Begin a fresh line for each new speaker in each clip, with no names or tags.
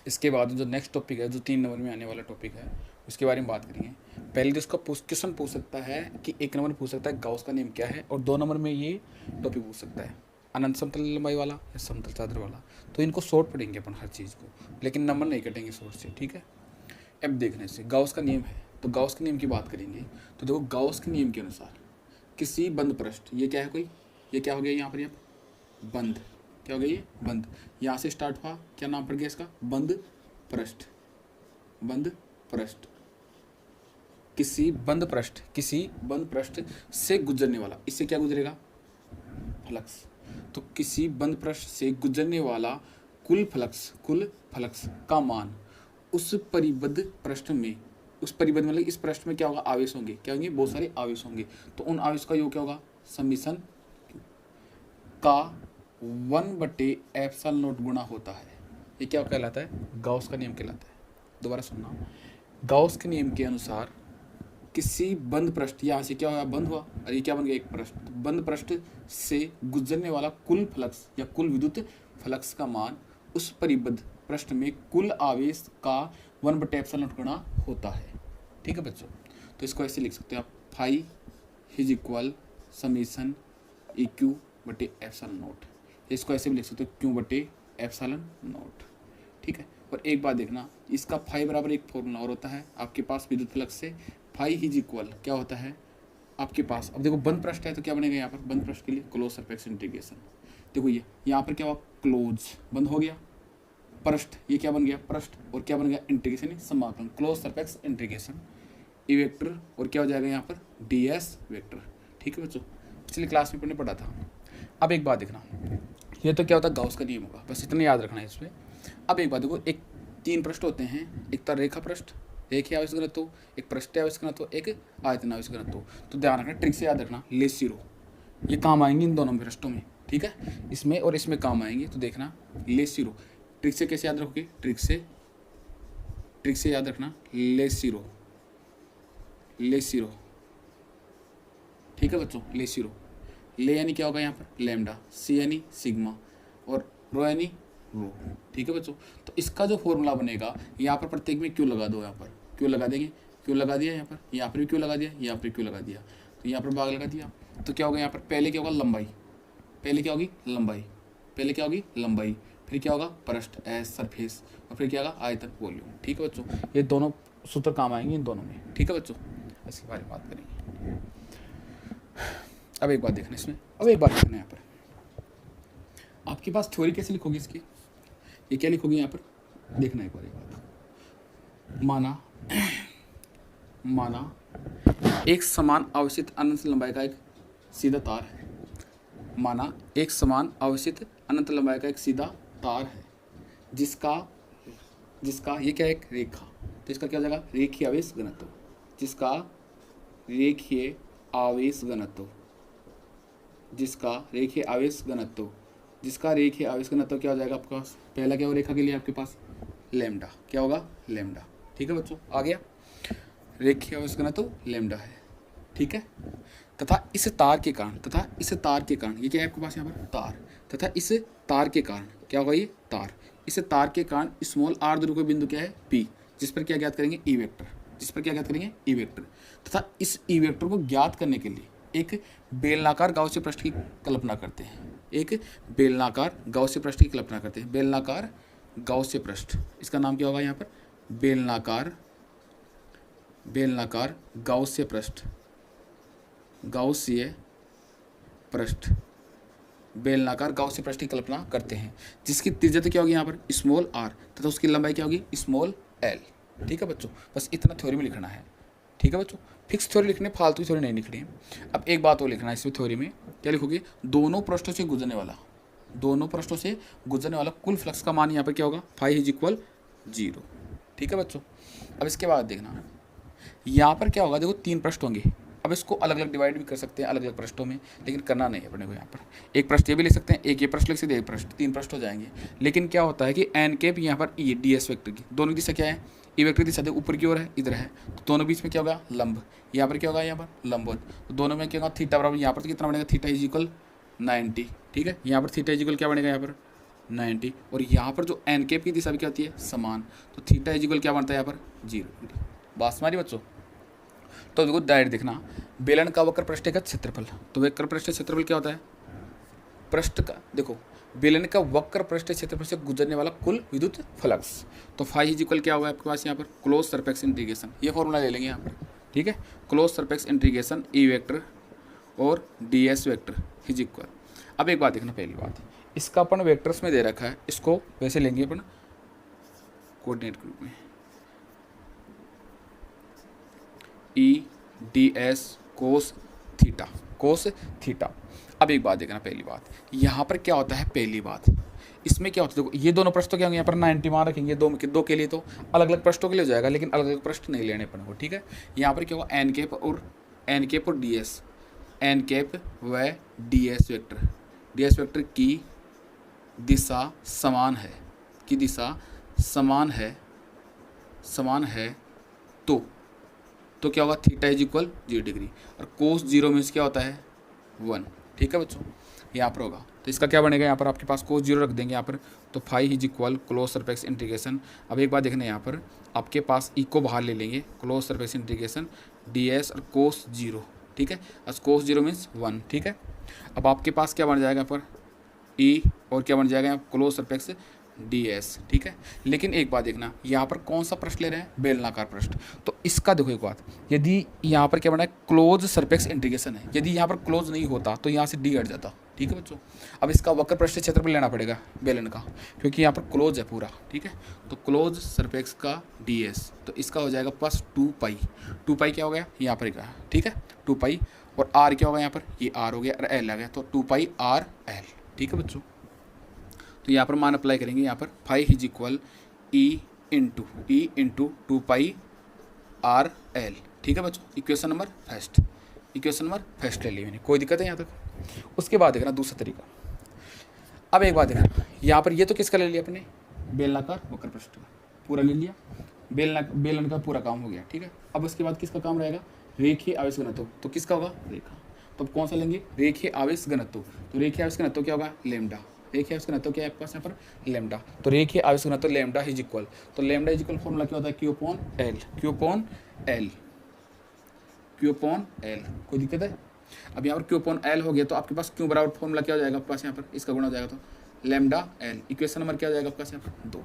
इसके बाद जो नेक्स्ट टॉपिक है, जो 3 नंबर में आने वाला टॉपिक है, उसके बारे में बात करेंगे। पहले तो इसका क्वेश्चन पूछ सकता है कि 1 नंबर में पूछ सकता है गाउस का नियम क्या है, और 2 नंबर में ये टॉपिक पूछ सकता है अनंत समतल लंबाई वाला या समतल चादर वाला। तो इनको शॉर्ट पढ़ेंगे अपन हर चीज़ को, लेकिन नंबर नहीं कटेंगे शॉर्ट से, ठीक है। अब देखने से गाउस का नियम है, तो गाउस के नियम की बात करेंगे। तो देखो गाउस के नियम के अनुसार किसी बंद पृष्ठ, ये क्या है कोई, ये क्या हो गया यहाँ पर बंद, क्या हो गया ये बंद, यहाँ से स्टार्ट हुआ, क्या नाम पड़ गया इसका, बंद पृष्ठ। बंद पृष्ठ, किसी बंद पृष्ठ से गुजरने वाला, इससे क्या गुजरेगा, फ्लक्स। तो किसी बंद पृष्ठ से गुजरने वाला कुल फ्लक्स का मान उस परिबद्ध पृष्ठ में, उस परिबद्ध मतलब इस पृष्ठ में क्या होगा, आवेश होंगे, क्या होंगे, बहुत सारे आवेश होंगे। तो उन आवेश का योग क्या होगा, समीशन का 1/ε0 गुणा होता है। ये क्या कहलाता है, गाउस का नियम कहलाता है। दोबारा सुनना, गाउस के नियम के अनुसार किसी बंद पृष्ठ, यहाँ से क्या हुआ, बंद हुआ, और ये क्या बन गया, एक पृष्ठ। बंद पृष्ठ से गुजरने वाला कुल फ्लक्स या कुल विद्युत फ्लक्स का मान उस परिबद्ध पृष्ठ में कुल आवेश का 1/ε0 गुणा होता है, ठीक है बच्चों। तो इसको ऐसे लिख सकते हो आप, phi is equal summation EQ/ε0। इसको ऐसे भी लिख सकते हो Q/ε0, ठीक है। और एक बात देखना, इसका फाई बराबर एक फॉर्मूला और होता है आपके पास विद्युत फ्लक्स से, फाई इज इक्वल क्या होता है आपके पास, अब देखो बंद पृष्ठ है तो क्या बनेगा यहाँ पर, बंद पृष्ठ के लिए क्लोज सरफेस इंटीग्रेशन। देखो ये यहाँ पर क्या हुआ, क्लोज बंद हो गया पृष्ठ, ये क्या बन गया पृष्ठ, और क्या बन गया इंटीग्रेशन, समाकलन, close surface integration E vector, और क्या हो जाएगा यहाँ पर DS वेक्टर, ठीक है बच्चों। पिछली क्लास में पढ़ा था। अब एक बात देखना, ये तो क्या होता है गाउस का नियम होगा, बस इतना याद रखना है इसमें। अब एक बात देखो, एक 3 पृष्ठ होते हैं, एक तो रेखा पृष्ठ, रेखीय आवेश घनत्व, एक पृष्ठीय आवेश घनत्व, एक आयतन आवेश घनत्व। तो ध्यान रखना, ट्रिक से याद रखना, लेसिरो ये काम आएंगे इन दोनों पृष्ठों में, ठीक है, इसमें और इसमें काम आएंगे। तो देखना लेसिरो, ट्रिक से कैसे याद रखोगे, ट्रिक से याद रखना, लेसिरो, ठीक है बच्चों। लेसिरो, ले यानी क्या होगा यहाँ पर लैम्डा, सी यानी सिग्मा, और रो यानी रो, ठीक है बच्चों। तो इसका जो फॉर्मूला बनेगा, यहाँ पर प्रत्येक में क्यों लगा दो, यहाँ पर क्यों लगा देंगे, क्यों लगा दिया, यहाँ पर भी क्यों लगा दिया, यहाँ पर क्यों लगा दिया, तो यहाँ पर भाग लगा दिया। तो क्या होगा यहाँ पर, पहले क्या होगा लंबाई, पहले क्या होगी लंबाई, फिर क्या होगा पृष्ठ एस सरफेस, और फिर क्या होगा आयतन वॉल्यूम, ठीक है बच्चों। ये दोनों सूत्र काम आएंगे इन दोनों में, ठीक है बच्चों। इसके बारे में बात करेंगे। अब एक बात देखना इसमें, यहाँ पर आपके पास थ्योरी कैसे लिखोगी इसकी, ये क्या लिखोगी यहाँ पर, देखना एक बार। माना एक समान आवेशित अनंत लंबाई का एक सीधा तार है, माना एक समान आवेशित अनंत लंबाई का एक सीधा तार है, जिसका ये क्या है, एक रेखा, तो इसका क्या हो जाएगा, रेखीय आवेश घनत्व, जिसका रेखीय आवेश घनत्व क्या हो जाएगा आपके पास, पहला क्या हो रेखा के लिए आपके पास लैम्डा, क्या होगा लैम्डा, ठीक है बच्चों। आ गया, रेखीय आवेश घनत्व लैम्डा है, ठीक है। तथा इस तार के कारण, ये क्या है आपके पास यहाँ पर तार, तथा इस तार के कारण क्या होगा, ये तार, इस तार के कारण स्मॉल r ध्रुव बिंदु क्या है P, जिस पर क्या ज्ञात करेंगे ई वेक्टर, तथा इस ई वेक्टर को ज्ञात करने के लिए एक बेलनाकार गाउसीय पृष्ठ की कल्पना करते हैं, बेलनाकार गाउसीय पृष्ठ, इसका नाम क्या होगा यहाँ पर बेलनाकार गाउसीय पृष्ठ, बेलनाकार गाउसीय पृष्ठ की कल्पना करते हैं, जिसकी त्रिज्या क्या होगी यहाँ पर स्मॉल r, तथा उसकी लंबाई क्या होगी स्मॉल l, ठीक है बच्चों। बस इतना थ्योरी में लिखना है, ठीक है बच्चों। फिक्स थ्योरी लिखने, फालतू थ्योरी नहीं लिखनी है। अब एक बात और लिखना है इसमें, थ्योरी में क्या लिखोगे, दोनों पृष्ठों से गुजरने वाला कुल फ्लक्स का मान यहाँ पर क्या होगा, फाई इज इक्वल 0, ठीक है बच्चों। अब इसके बाद देखना, यहाँ पर क्या होगा, देखो 3 पृष्ठ होंगे। अब इसको अलग अलग डिवाइड भी कर सकते हैं अलग अलग पृष्ठों में, लेकिन करना नहीं है अपने को। यहाँ पर एक पृष्ठ ये भी लिख सकते हैं, एक ये पृष्ठ लिख सकते हैं, एक पृष्ठ, 3 पृष्ठ हो जाएंगे। लेकिन क्या होता है कि एन कैप यहाँ पर ये DS वेक्टर की दोनों दिशा क्या है, ई वेक्टर दिशा देखो ऊपर की ओर है, इधर है, तो दोनों बीच में क्या होगा लंब, यहाँ पर क्या होगा, यहाँ पर लंबवत, तो दोनों में क्या होगा थीटा बराबर, यहाँ पर तो कितना बनेगा थीटा इज इक्वल 90, ठीक है। यहाँ पर थीटा इज इक्वल क्या बनेगा, यहाँ पर 90, और यहाँ पर जो एन कैप की दिशा भी क्या होती है, समान। तो थीटा इज इक्वल क्या बनता है यहाँ पर 0 डिग्री। बात हमारी बच्चों, तो देखो डायरेक्ट देखना, बेलन का वक्र पृष्ठ का क्षेत्रफल, तो वक्र पृष्ठ क्षेत्रफल क्या होता है, पृष्ठ का, देखो बेलन का वक्र पृष्ठ क्षेत्रफल से गुजरने वाला कुल विद्युत फ्लक्स। तो फाई इज इक्वल क्या होगा आपके पास यहाँ पर, क्लोज सरफेस इंटीग्रेशन, ये फॉर्मूला ले लेंगे यहाँ पर, ठीक है, close surface integration E vector और D S vector is equal. अब एक बात देखना, पहली बात इसका अपन वेक्टर्स में दे रखा है, इसको वैसे लेंगे अपन कोऑर्डिनेट ग्रुप में, E D S cos theta, cos theta. अब एक बात देखना, पहली बात यहाँ पर क्या होता है, पहली बात इसमें क्या होता है, देखो ये दोनों पृष्ठों के होंगे, यहाँ पर 90 मान रखेंगे, दो के लिए तो अलग अलग पृष्ठों के लिए हो जाएगा, लेकिन अलग अलग पृष्ठ नहीं लेने अपन को, ठीक है। यहाँ पर क्या होगा, एन कैप और डी एस, एन कैप व डी एस वेक्टर की दिशा समान है, की दिशा समान है तो क्या होगा, थीटा इज इक्वल 0 डिग्री, और कोस 0 मीन्स क्या होता है 1, ठीक है बच्चों, यहाँ पर होगा। तो इसका क्या बनेगा, यहाँ पर आपके पास कोस 0 रख देंगे यहाँ पर, तो phi is equal close surface integration. अब एक बात देखना, यहाँ पर आपके पास ई को बाहर ले लेंगे, close surface integration D S और कोस 0, ठीक है, और कोस 0 मीन्स 1, ठीक है। अब आपके पास क्या बन जाएगा यहाँ पर ई, और क्या बन जाएगा यहाँ क्लोज सरफेस डी एस, ठीक है। लेकिन एक बात देखना, यहाँ पर कौन सा पृष्ठ ले रहे हैं, बेलनाकार पृष्ठ, तो इसका देखो एक बात, यदि यहाँ पर क्या बना है, क्लोज सरफेस इंटीग्रेशन है, यदि यहाँ पर क्लोज नहीं होता तो यहाँ से डी हट जाता, ठीक है बच्चों। अब इसका वक्र पृष्ठ क्षेत्रफल लेना पड़ेगा बेलन का, क्योंकि यहाँ पर क्लोज है पूरा, ठीक है। तो क्लोज सरफेस का डी एस, तो इसका हो जाएगा प्लस 2 पाई क्या हो गया यहाँ पर का, ठीक है 2 पाई, और आर क्या होगा यहाँ पर, ये आर हो गया और एल आ गया, तो 2 पाई आर एल, ठीक है बच्चों। तो यहाँ पर मान अप्लाई करेंगे, यहाँ पर phi is equal E into 2 pi R L, ठीक है बच्चों। इक्वेशन नंबर फर्स्ट ले ली मैंने, कोई दिक्कत है यहाँ तक। उसके बाद देखना दूसरा तरीका, अब एक बात देखना, यहाँ पर ये तो किसका ले लिया अपने, बेलनाकार वक्र पृष्ठ का पूरा ले लिया, बेलन का पूरा काम हो गया, ठीक है। अब उसके बाद किसका काम रहेगा, रेखीय आवेश घनत्व, तो किसका होगा रेखा, तो कौन सा लेंगे, रेखीय आवेश घनत्व। तो रेखीय आवेश घनत्व क्या होगा, लेमडा, रेखीय आवेश घनत्व क्या है आपके पास यहाँ पर लेमडा, तो रेखीय आवेश घनत्व लेमडा इज इक्वल, तो लेमडा इज इक्वल फॉर्मूला क्या होता है, क्यू अपॉन एल, कोई दिक्कत है। अब यहाँ पर क्यू अपॉन एल हो गया, तो आपके पास क्यू बराबर फॉर्मूला क्या हो जाएगा आपके पास यहाँ पर, इसका गुणा हो जाएगा, तो लेमडा एल, इक्वेशन नंबर क्या हो जाएगा आपके पास यहाँ पर 2,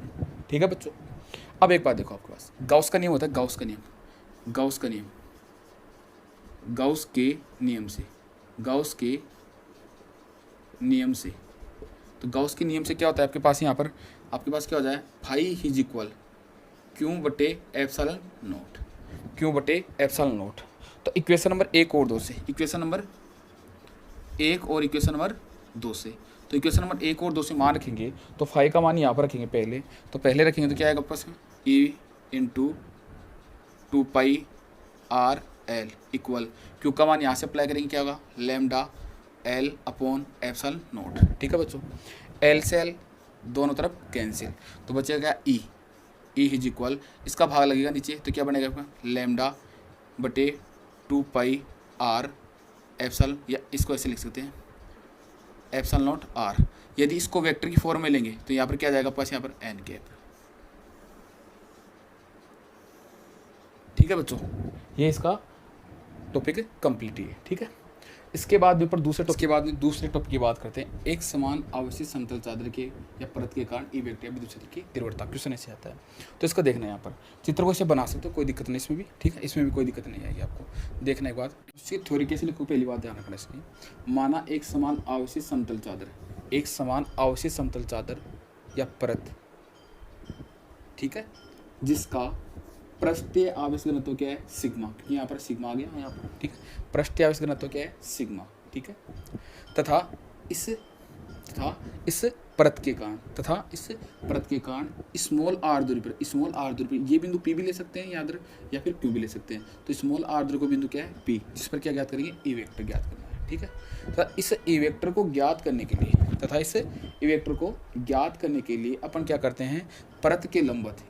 ठीक है बच्चों। अब एक बात देखो, आपके पास गाउस का नियम होता है, गाउस के नियम से तो गाउस के नियम से क्या होता है आपके पास, यहाँ पर आपके पास क्या हो जाए, फाई इज इक्वल क्यू बटे एप्सिलॉन नोट। तो इक्वेशन नंबर 1 और 2 से, इक्वेशन नंबर 1 और इक्वेशन नंबर 2 से, तो इक्वेशन नंबर 1 और 2 से मान रखेंगे, तो फाई का मान यहाँ पर रखेंगे पहले रखेंगे, तो क्या आएगा आपके पास, ई into 2 pi R L equal, Q का मान यहाँ से अप्लाई करेंगे, क्या होगा lambda L upon epsilon note, ठीक है बच्चों। एल से एल दोनों तरफ कैंसिल, तो बचेगा ई इज इक्वल, इसका भाग लगेगा नीचे, तो क्या बनेगा आपका लेमडा बटे 2 पाई आर एप्सिलॉन, या इसको ऐसे लिख सकते हैं एप्सिलॉन नोट आर। यदि इसको वेक्टर की फॉर्म में लेंगे, तो यहाँ पर क्या जाएगा पास, यहाँ पर एन कैप, ठीक है बच्चों। ये इसका टॉपिक कंप्लीट है, ठीक है। इसके बाद ऊपर दूसरे टॉपिक की बात करते हैं, एक समान आवेशित समतल चादर के या परत के कारण ई वेक्टर या विद्युत क्षेत्र की तीव्रता, क्वेश्चन ऐसे आता है। तो इसको देखना है, यहाँ पर चित्र को इसे बना सकते हो, कोई दिक्कत नहीं इसमें भी, ठीक है, इसमें भी कोई दिक्कत नहीं आएगी आपको। देखने के बाद उसकी थ्योरी कैसे लिखो, पहली बात ध्यान रखना इसकी, माना एक समान आवेशित समतल चादर या परत, ठीक है, जिसका पृष्ठीय आवेश घनत्व क्या है, सिग्मा, क्योंकि यहाँ पर सिग्मा आ गया यहाँ पर, ठीक है, पृष्ठीय आवेश घनत्व क्या है, सिग्मा, ठीक है, तथा इस परत के कारण स्मॉल आर दूरी पर ये बिंदु पी भी ले सकते हैं याद रख, या फिर क्यू भी ले सकते हैं। तो स्मॉल आर दूरी को बिंदु क्या है, पी, जिस पर क्या ज्ञात करेंगे, ई वेक्टर ज्ञात करना है, ठीक है। तथा इस ई वेक्टर को ज्ञात करने के लिए अपन क्या करते हैं, परत के लंबवत,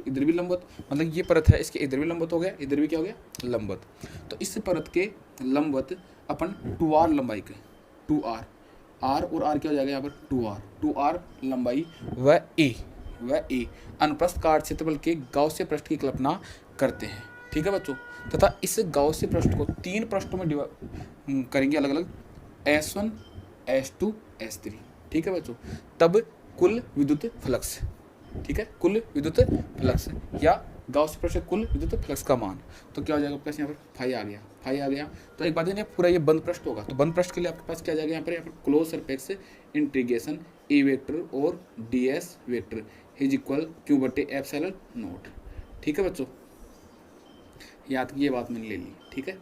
इधर भी लंबवत, मतलब ये परत है, इसके इधर भी लंबवत हो गया, इधर भी क्या हो गया लंबवत, तो इस परत के लंबवत अपन 2r लंबाई के 2r आर और आर क्या हो जाएगा यहाँ पर 2r, 2r लंबाई व ए अनुप्रस्थ काट क्षेत्रफल के गाउसियन पृष्ठ की कल्पना करते हैं। ठीक है बच्चों, तथा इस गाउसियन पृष्ठ को 3 पृष्ठों में करेंगे अलग अलग, S1 S2 S3। ठीक है बच्चों, तब कुल विद्युत फ्लक्स, ठीक है, कुल विद्युत फ्लक्स या गाउसियन पृष्ठ कुल विद्युत फ्लक्स का मान तो क्या हो जाएगा आपके पास यहाँ पर फाई आ गया। तो एक बात है पूरा ये बंद पृष्ठ होगा, तो बंद पृष्ठ के लिए आपके पास क्या आ जाएगा यहाँ पर close surface integration E vector और DS vector is equal Q बटे एप्सिलॉन नॉट। ठीक है बच्चों, याद की ये बात मैंने ले ली। ठीक है,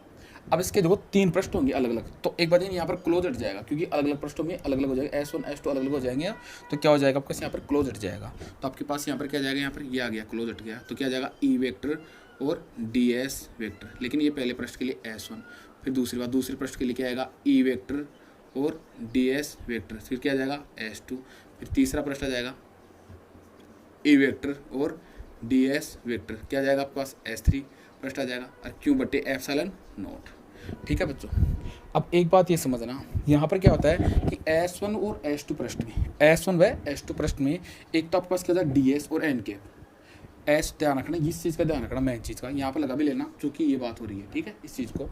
अब इसके देखो 3 पृष्ठ होंगे अलग अलग, तो एक बात यहाँ पर क्लोज हट जाएगा क्योंकि अलग अलग पृष्ठों में अलग अलग हो जाएगा, S1 S2 अलग अलग हो जाएंगे, तो क्या हो जाएगा आपके यहाँ पर क्लोज हट जाएगा। तो आपके पास यहाँ पर क्या जाएगा, यहाँ पर ये आ गया क्लोज हट गया, तो क्या जाएगा E वेक्टर और DS वेक्टर, लेकिन ये पहले पृष्ठ के लिए S1, फिर दूसरे पृष्ठ के लिए क्या आएगा E वेक्टर और DS वेक्टर, फिर क्या जाएगा S2, फिर तीसरा पृष्ठ आ जाएगा E वेक्टर और DS वेक्टर, क्या जाएगा आपके पास S3 पृष्ठ आ जाएगा और Q बटे एप्सिलॉन नॉट। ठीक है बच्चों, अब एक बात ये समझना, यहाँ पर क्या होता है कि S1 और S2 पृष्ठ में, S1 व S2 पृष्ठ में एक तो आपके पास क्या होता है DS और N के S, ध्यान रखना इस चीज़ का, ध्यान रखना मेन चीज़ का, यहाँ पर लगा भी लेना क्योंकि ये बात हो रही है। ठीक है, इस चीज़ को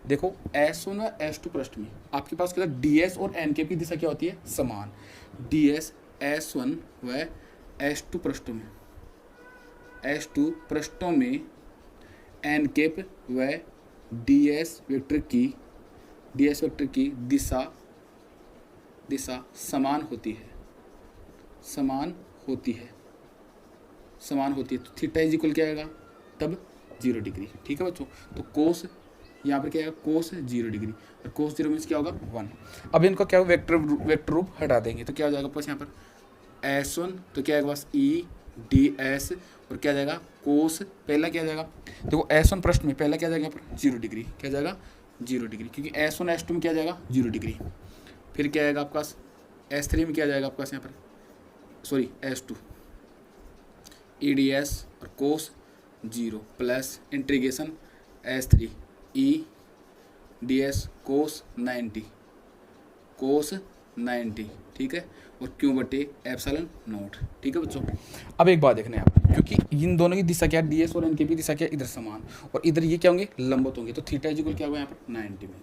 देखो, S1 व S2 पृष्ठ में आपके पास क्या होता है, DS और N की दिशा क्या होती है, समान। DS S1 व S2 पृष्ठों में, S2 पृष्ठों में एन केप व DS वेक्टर की दिशा समान होती है, तो थीटा इज इक्वल क्या आएगा तब 0 डिग्री। ठीक है बच्चों, तो कोस यहाँ पर क्या आएगा, कोस 0 डिग्री, और कोस 0 मीन्स क्या होगा 1। अब इनका क्या वेक्टर रूप हटा देंगे, तो क्या हो जाएगा पास यहाँ पर S1, तो क्या आएगा बस EDS, और क्या जाएगा कोस, पहला क्या जाएगा देखो S1 पृष्ठ में पहला क्या जाएगा यहाँ पर 0 डिग्री, क्या जाएगा 0 डिग्री, क्योंकि S1 S2 में क्या जाएगा 0 डिग्री। फिर क्या आएगा आपका S3 में क्या जाएगा आपका यहाँ पर, सॉरी S2 EDS और कोस 0 प्लस इंटीग्रेशन S3 EDS कोस 90, ठीक है, और Q बटे एप्सिलॉन नॉट। ठीक है बच्चों, अब एक बात देखना है आप, क्योंकि इन दोनों की दिशा क्या है, DS और N की दिशा क्या है, इधर समान, और इधर ये क्या होंगे, लंबवत होंगे, तो थीटा इक्वल क्या होगा यहाँ पर 90 में।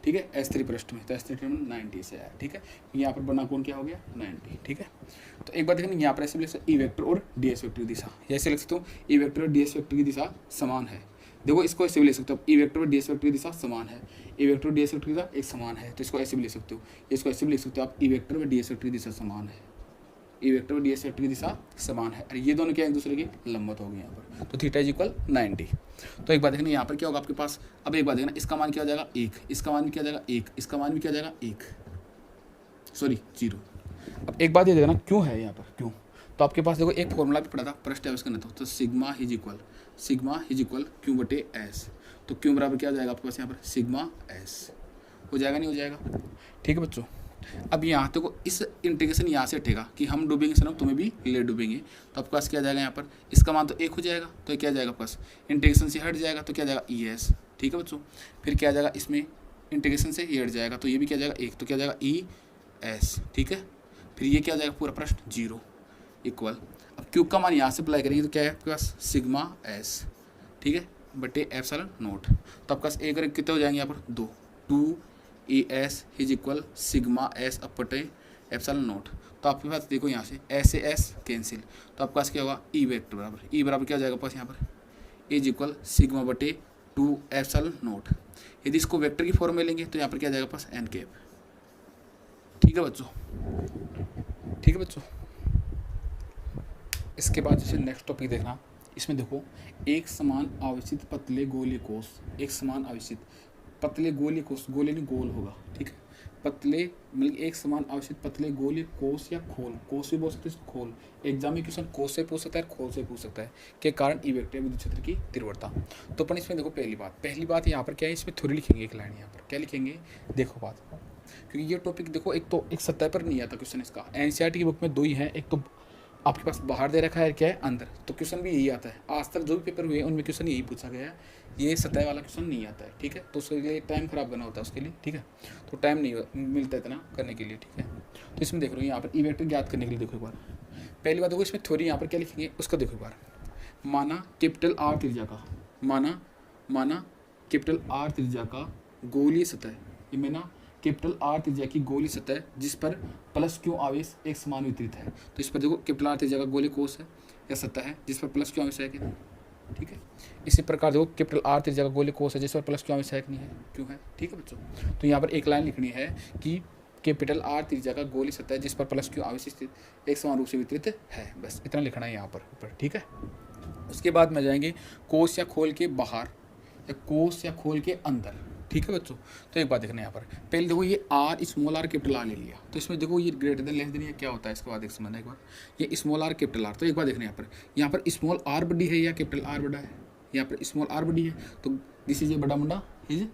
ठीक है, S3 पृष्ठ में, तो S3 में 90 से आया। ठीक है, यहाँ पर बना कोण क्या हो गया 90। ठीक है, तो एक बात देखना, यहाँ पर ऐसे लिख सकते E वेक्टर और DS वेक्टर की दिशा, ऐसे लिख सकते हो E वेक्टर और DS वेक्टर की दिशा समान है। देखो इसको ऐसे भी लिख सकते हो, E वेक्टर और DS वेक्टर की दिशा समान है, E वेक्टर और DS वेक्टर की दिशा एक समान है, तो इसको ऐसे भी लिख सकते हो, इसको ऐसे भी लिख सकते हो आप, E वेक्टर और DS वेक्टर की दिशा समान है, E वेक्टर और DS वेक्टर की दिशा समान है, और ये दोनों क्या एक दूसरे के लंबवत हो गए यहाँ पर, तो थीटा इज इक्वल 90। तो एक बात देखना, यहाँ पर क्या होगा आपके पास, अब एक बात देखना, इसका मान क्या हो जाएगा 1, इसका मान भी क्या जाएगा 1, इसका मान भी क्या जाएगा 1, सॉरी 0। अब एक बात ये देखना क्यों है यहाँ पर, क्यों, तो आपके पास देखो एक फॉर्मूला भी पड़ा था, पृष्ठ आवेश करना था, तो सिग्मा इज इक्वल Q बटे S, तो Q बराबर क्या हो जाएगा आपके पास यहाँ पर सिग्मा S, हो जाएगा नहीं हो जाएगा। ठीक है बच्चों, अब यहाँ देखो इस इंटीग्रेशन यहाँ से हटेगा कि हम डूबेंगे सर, तुम्हें भी ले डूबेंगे, तो आपके पास क्या जाएगा यहाँ पर, इसका मान तो 1 हो जाएगा, तो क्या जाएगा आपके पास इंटीग्रेशन से हट जाएगा, तो क्या जाएगा ES। ठीक है बच्चों, फिर क्या जाएगा इसमें इंटीग्रेशन से ये हट जाएगा, तो ये भी क्या जाएगा 1, तो क्या जाएगा ES। ठीक है, फिर ये क्या जाएगा पूरा पृष्ठ 0 इक्वल, अब Q का मान यहाँ से अप्लाई करेंगे, तो क्या है आपके पास सिग्मा S, ठीक है, बटे एप्सिलॉन नॉट, तो आपके पास एक कितने हो जाएंगे यहाँ पर 2 ES is equal sigma S अपटे एप्सिलॉन नॉट। तो आपके पास देखो यहाँ से S कैंसिल, तो आपके पास क्या होगा E वेक्टर बराबर, E बराबर क्या हो जाएगा पास यहाँ पर इज इक्वल सिग्मा बटे 2 एप्सिलॉन नॉट। यदि इसको वेक्टर की फॉर्म में लेंगे तो यहाँ पर क्या जाएगा पास N कैप। ठीक है बच्चों, इसके बाद जैसे नेक्स्ट टॉपिक देखना, इसमें देखो एक समान आवेशित पतले गोलीय कोष, एक समान आवेशित पतले गोलीय कोष, गोले नहीं गोल होगा, ठीक है, पतले मतलब एक समान आवेशित पतले गोलीय कोष या खोल, कोष भी बोल सकते हैं, खोल, एग्जाम में क्वेश्चन कोष से पूछ सकता है, खोल से पूछ सकता है, के कारण ई वेक्टर विद्युत क्षेत्र की तीव्रता। तो अपन इसमें देखो पहली बात यहाँ पर क्या है, इसमें थ्योरी लिखेंगे, एक लाइन यहाँ पर क्या लिखेंगे, देखो बात, क्योंकि ये टॉपिक देखो एक तो एक सतह पर नहीं आता क्वेश्चन इसका, एनसीईआरटी की बुक में 2 ही है, एक तो आपके पास बाहर दे रखा है क्या है अंदर, तो क्वेश्चन भी यही आता है। आज तक जो भी पेपर हुए उनमें क्वेश्चन यही पूछा गया है, ये सतह वाला क्वेश्चन नहीं आता है, ठीक है। तो उसके लिए टाइम खराब करना होता है उसके लिए, ठीक है, तो टाइम नहीं मिलता इतना करने के लिए, ठीक है। तो इसमें देख लो यहाँ पर ई वेक्टर ज्ञात करने के लिए देखो एक बार, पहली बात देखो इसमें थ्योरी यहाँ पर क्या लिखेंगे उसको देखो एक बार। माना कैपिटल आर त्रिज्या का, माना कैपिटल आर त्रिज्या का गोलीय सतह, ये मैंने कैपिटल आर त्रिज्या की गोलीय सतह जिस पर प्लस क्यू आवेश एक समान वितरित है। तो इस पर देखो कैपिटल आर त्रिज्या का गोलीय कोश है या सतह है जिस पर प्लस क्यू आवेश है कि नहीं, ठीक है। इसी प्रकार देखो कैपिटल आर त्रिज्या का गोलीय कोश है जिस पर प्लस क्यू आवेश है कि नहीं है, क्यों है, ठीक है बच्चों। तो यहाँ पर एक लाइन लिखनी है कि कैपिटल आर त्रिज्या का गोलीय सतह जिस पर प्लस क्यू आवेश स्थित एक समान रूप से वितरित है, बस इतना लिखना है यहाँ पर ऊपर, ठीक है। उसके बाद में जाएंगे कोश या खोल के बाहर या कोश या खोल के अंदर, ठीक है बच्चों। तो एक बात देखना यहाँ पर, पहले देखो ये R small R capital R ले लिया, तो इसमें देखो ये ग्रेटर देन लेस देन ये क्या होता है, इसके बाद एक समझना एक बार, ये स्मॉल आर कैपिटल आर। तो एक बार देखना यहाँ पर स्मॉल आर बड़ी है या कैपिटल आर बड़ा है, यहाँ पर स्मॉल आर बड़ी है तो दिस इज ये बड़ा मुंडा इज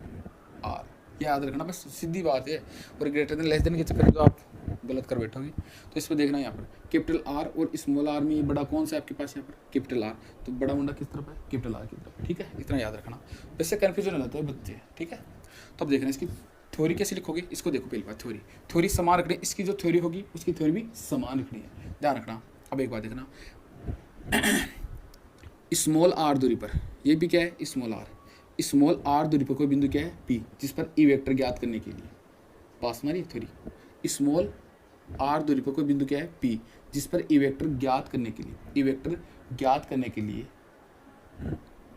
आर, याद रखना बस, सीधी बात है। और ग्रेटर देन लेस देन के चक्कर में तो आप गलत कर बैठोगे। तो इस पर देखना यहाँ पर कैपिटल आर और स्मॉल आर में ये बड़ा कौन सा है आपके पास, यहाँ पर कैपिटल आर, तो बड़ा मुंडा किस तरफ है, कैपिटल आर की तरफ, ठीक है। इतना याद रखना, वैसे कन्फ्यूजन हो जाता है बच्चे, ठीक है। तो अब देखना इसकी थ्योरी कैसे लिखोगे, इसको देखो पहली बात, थ्योरी समान रखनी, इसकी जो थ्योरी होगी उसकी थ्योरी भी समान रखनी है, ध्यान रखना। अब एक बात देखना स्मॉल आर दूरी पर, ये भी क्या है स्मॉल आर दूरी पर कोई बिंदु क्या है पी, जिस पर ई वेक्टर ज्ञात करने के लिए, पास मारी थ्योरी, स्मॉल आर दूरी पर कोई बिंदु क्या है पी जिस पर ई वेक्टर ज्ञात करने के लिए, ई वेक्टर ज्ञात करने के लिए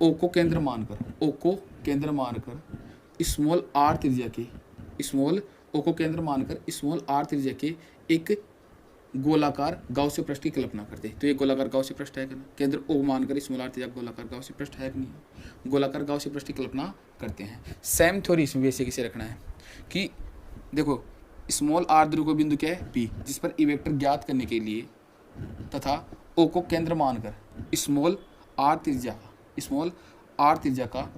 ओ को केंद्र मानकर स्मॉल आर त्रिज्या के, स्मॉल ओ को केंद्र मानकर स्मॉल आर त्रिज्या के एक गोलाकार गाउसीय पृष्ठ की कल्पना करते हैं। तो ये गोलाकार गाउसीय पृष्ठ है कि नहीं, केंद्र ओ मानकर स्मॉल आर त्रिज्या गोलाकार गाउसीय पृष्ठ है कि नहीं, गोलाकार गाउसीय पृष्ठ की कल्पना करते हैं। सेम थ्योरी इसमें भी ऐसे कैसे रखना है कि देखो स्मॉल आर दूरी को बिंदु क्या है पी जिस पर ई वेक्टर ज्ञात करने के लिए तथा ओ को केंद्र मानकर स्मॉल आर त्रिज्या का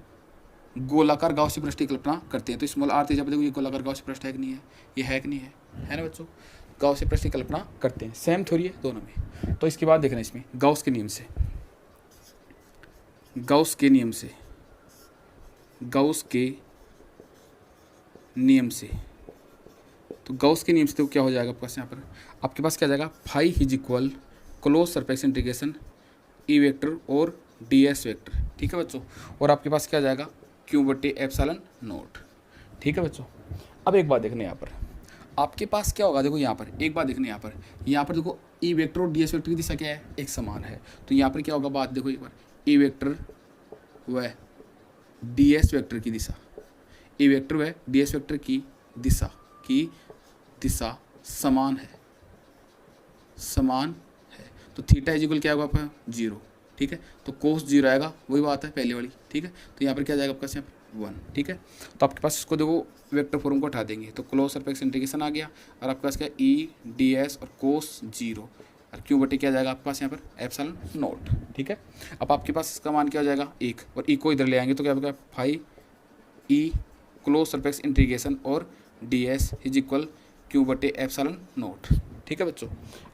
गोलाकार गाउसीय पृष्ठ की कल्पना करते हैं। तो स्मॉल आर त्रिज्या पर देखो ये गोलाकार गाउसीय पृष्ठ है कि नहीं है, ये है कि नहीं है ना बच्चों, गाउसीय पृष्ठ की कल्पना करते हैं। सेम थ्योरी है दोनों में। तो इसके बाद देखना इसमें गाउस के नियम से तो गाउस के नियम से तो क्या हो जाएगा आपके पास, यहाँ पर आपके पास क्या जाएगा phi is equal close surface integration E vector और डी एस वेक्टर, ठीक है बच्चों। और आपके पास क्या जाएगा क्यू बटे एप्सिलॉन नॉट, ठीक है बच्चों। अब एक बात देखना यहाँ पर आपके पास क्या होगा, देखो यहाँ पर एक बात देखना यहाँ पर देखो ई वेक्टर और डी एस वेक्टर की दिशा क्या है, एक समान है। तो यहाँ पर क्या होगा बात देखो एक बार, ई वेक्टर व डी एस वेक्टर की दिशा, ई वेक्टर व डी एस वेक्टर की दिशा समान है। तो थीटा इज इक्वल क्या होगा आपका 0, ठीक है। तो कोस 0 आएगा, वही बात है पहले वाली, ठीक है। तो यहाँ पर क्या जाएगा आपका यहाँ पर 1, ठीक है। तो आपके पास इसको देखो वेक्टर फॉर्म को हटा देंगे तो क्लोज सरफेस इंटीग्रेशन आ गया और आपके पास क्या ई डी एस और कोस 0 और क्यू बटे क्या जाएगा आपके पास यहाँ पर एप्सिलॉन नॉट, ठीक है। अब आपके पास इसका मान क्या हो जाएगा 1 और ई को इधर ले आएंगे तो क्या होगा phi E close surface integration और D S is equal Q बटे एप्सिलॉन नॉट, ठीक है बच्चों।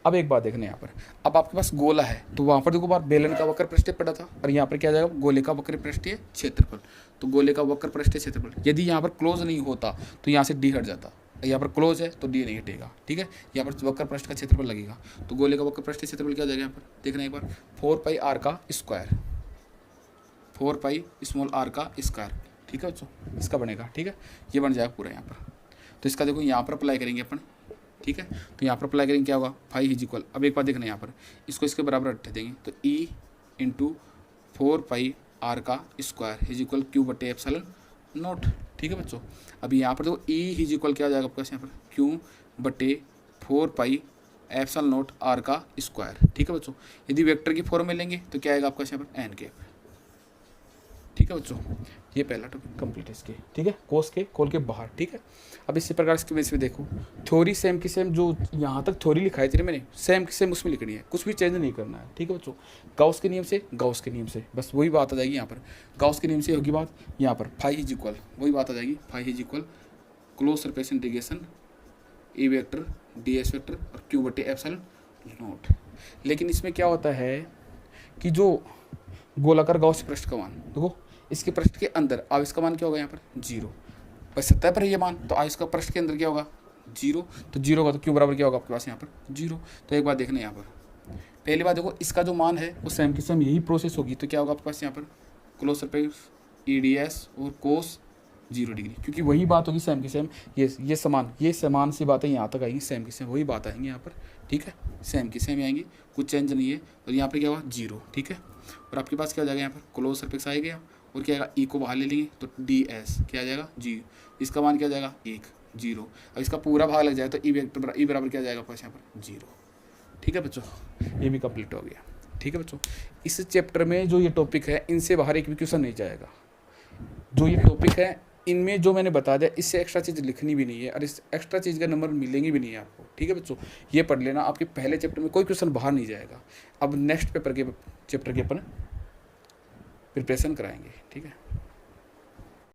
अब एक बात देखना यहाँ पर, अब आपके पास गोला है तो वहाँ पर देखो बार बेलन का वक्र पृष्ठीय पड़ा था और यहाँ पर क्या जाएगा गोले का वक्र पृष्ठीय क्षेत्रफल। तो गोले का वक्र पृष्ठीय क्षेत्रफल यदि यहाँ पर क्लोज नहीं होता तो यहाँ से डी हट जाता, यहाँ पर क्लोज है तो डी नहीं हटेगा, ठीक है। यहाँ पर वक्र पृष्ठ का क्षेत्रफल लगेगा तो गोले का वक्र पृष्ठीय क्षेत्रफल क्या हो जाएगा यहाँ पर देखना एक बार 4 पाई आर का स्क्वायर, 4 पाई स्मॉल आर का स्क्वायर, ठीक है बच्चों, इसका बनेगा, ठीक है। ये बन जाएगा पूरा यहाँ पर। तो इसका देखो यहाँ पर अप्लाई करेंगे अपन, ठीक है। तो यहाँ पर अप्लाई करेंगे क्या होगा फाई इज इक्वल, अब एक बार देखना यहाँ पर इसको इसके बराबर रख देंगे तो ई इंटू 4 पाई आर का स्क्वायर इज इक्वल क्यू बटे एप्सिलॉन नॉट, ठीक है बच्चों। अभी यहाँ पर देखो ई इज इक्वल क्या हो जाएगा आपके पास यहाँ पर क्यू बटे 4 पाई एप्सिलॉन नॉट आर का स्क्वायर, ठीक है बच्चों। यदि वेक्टर की फॉर्म में लेंगे तो क्या आएगा आपका यहाँ पर एन कैप, ठीक है बच्चों। ये पहला टॉपिक कंप्लीट है इसके, ठीक है, कोस के खोल के बाहर, ठीक है। अब इसी प्रकार इसके बेस पे देखो थ्योरी सेम की सेम, जो यहाँ तक थ्योरी लिखाई थी मैंने सेम की सेम उसमें लिखनी है, कुछ भी चेंज नहीं करना है, ठीक है बच्चों। गाउस के नियम से बस वही बात आ जाएगी यहाँ पर, गाउस के नियम से होगी बात यहाँ पर फाई इज इक्वल वही बात आ जाएगी, phi is equal close surface integration E vector d S vector और क्यू बटे एप्सिलॉन नॉट, लेकिन इसमें क्या होता है कि जो गोलाकार गाउस पृष्ठ का मान, देखो इसके पृष्ठ के अंदर आवेश का मान क्या होगा यहाँ पर 0, बस सतह पर ये मान, तो आवेश का पृष्ठ के अंदर क्या होगा 0, तो 0 होगा तो क्यू बराबर क्या होगा आपके पास यहाँ पर 0। तो एक बात देखना यहाँ पर, पहली बात देखो इसका जो मान है वो सेम की सेम यही प्रोसेस होगी, तो क्या होगा आपके पास यहाँ पर क्लोज सरफेस EDS और कोस 0 डिग्री, क्योंकि वही बात होगी सेम की सेम, ये समान सी बातें यहाँ तक आएंगी, सेम की सेम वही बात आएंगी यहाँ पर, ठीक है, सेम की सेम आएंगी, कुछ चेंज नहीं है। और यहाँ पर क्या होगा 0, ठीक है, और आपके पास क्या हो जाएगा यहाँ पर क्लोज सरफेस आ गया, और क्या आएगा ई को बाहर ले लेंगे तो DS क्या आ जाएगा 0, इसका मान क्या आ जाएगा 1 0, अब इसका पूरा भाग लग जाए तो ई बराबर क्या आ जाएगा पास यहाँ पर 0। ठीक है बच्चों, ये भी कंप्लीट हो गया। ठीक है बच्चों, इस चैप्टर में जो ये टॉपिक है इनसे बाहर एक भी क्वेश्चन नहीं जाएगा। जो ये टॉपिक है इनमें जो मैंने बता दिया इससे एक्स्ट्रा चीज़ लिखनी भी नहीं है, और इस एक्स्ट्रा चीज़ का नंबर मिलेंगे भी नहीं है आपको। ठीक है बच्चों, ये पढ़ लेना, आपके पहले चैप्टर में कोई क्वेश्चन बाहर नहीं जाएगा। अब नेक्स्ट पेपर के चैप्टर के अपन प्रिपरेशन कराएंगे। ठीक है।